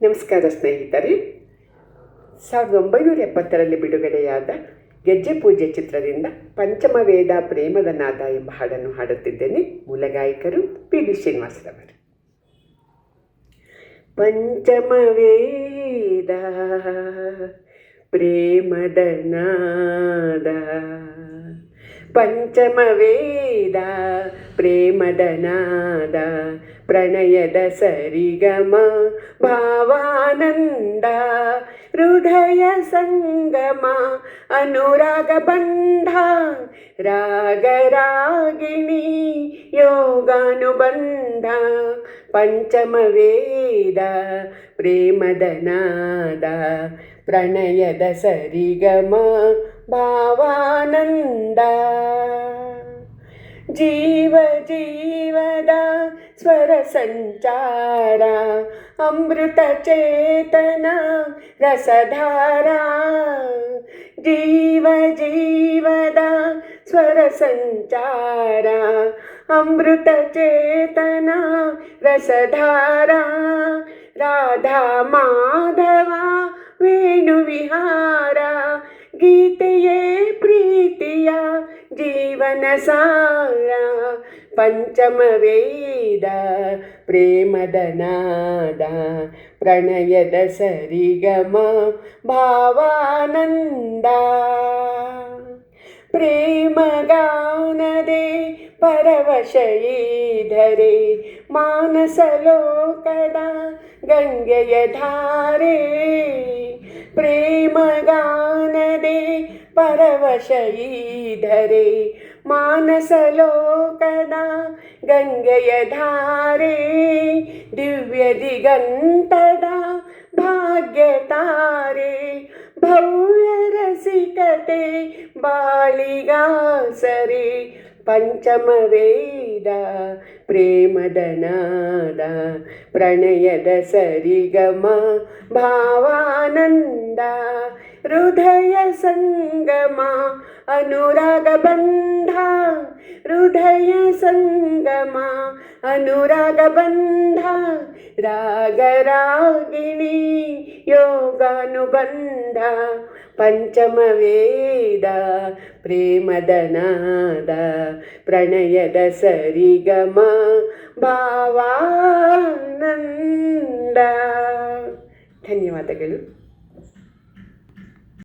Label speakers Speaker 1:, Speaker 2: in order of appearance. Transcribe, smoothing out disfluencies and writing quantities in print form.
Speaker 1: ನಮಸ್ಕಾರ ಸ್ನೇಹಿತರೆ. 1970ರಲ್ಲಿ ಬಿಡುಗಡೆಯಾದ ಗೆಜ್ಜೆ ಪೂಜೆ ಚಿತ್ರದಿಂದ ಪಂಚಮ ವೇದ ಪ್ರೇಮದ ನಾದ ಎಂಬ ಹಾಡನ್ನು ಹಾಡುತ್ತಿದ್ದೇನೆ. ಮೂಲ ಗಾಯಕರು ಪಿ.ಬಿ. ಶ್ರೀನಿವಾಸರವರು. ಪಂಚಮ ವೇದ ಪ್ರೇಮದ ನಾದ, ಪಂಚಮ ವೇದ ಪ್ರೇಮದ ನಾದ, ಪ್ರಣಯದ ಸರಿಗಮ ಭಾವಾನಂದ, ಹೃದಯ ಸಂಗಮ ಅನುರಾಗ ಬಂಧ, ರಾಗರಾಗಿಣಿ ಯೋಗಾನುಬಂಧ. ಪಂಚಮ ವೇದ ಪ್ರೇಮದ ನಾದ, ಪ್ರಣಯದ ಸರಿಗಮ ಭಾವಾನಂದ. ಜೀವ ಜೀವದ ಸ್ವರ ಸಂಚಾರ, ಅಮೃತ ಚೇತನ ರಸಧಾರ. ಜೀವ ಜೀವದ ಸ್ವರ ಸಂಚಾರ, ಅಮೃತ ಚೇತನ ರಸಧಾರ. ರಾಧಾ ಮಾಧವ ವೇಣು ವಿಹಾರ, ಗೀತೆಯೇ ಪ್ರೀತಿಯ ಜೀವನ ಸಾರ. ಪಂಚಮ ವೇದ ಪ್ರೇಮದ ನಾದ, ಪ್ರಣಯದ ಸರಿಗಮ ಭಾವಾನಂದ. ಪ್ರೇಮಗಾನದೆ ಪರವಶ ಈಧರೆ, ಮಾನಸ ಲೋಕದ ಗಂಗೆಯ ಧಾರೆ. ಪ್ರೇಮಗಾನದೆ ಪರವಶ ಈಧರೆ, ಮಾನಸ ಲೋಕದ ಗಂಗೆಯ ಧಾರೆ. ದಿವ್ಯ ದಿಗಂತದ ಭಾಗ್ಯ ತಾರೆ, ಭವ್ಯ ರಸಿಕತೆ ಬಾಳಿಗಾಸರೆ. ಪಂಚಮ ವೇದ ಪ್ರೇಮದ ನಾದ, ಪ್ರಣಯದ ಸರಿಗಮ ಭಾವಾನಂದ, ಹೃದಯ ಸಂಗಮ ಅನುರಾಗ ಬಂಧ, ಹೃದಯ ಸಂಗಮ ಅನುರಾಗ ಬಂಧ. ರಾಗರಾಗಿಣಿ ಯೋಗಾನುಬಂಧ. ಪಂಚಮ ವೇದ ಪ್ರೇಮದ ನಾದ, ಪ್ರಣಯದ ಸರಿಗಮ ಭಾವಾನಂದ. ಧನ್ಯವಾದಗಳು.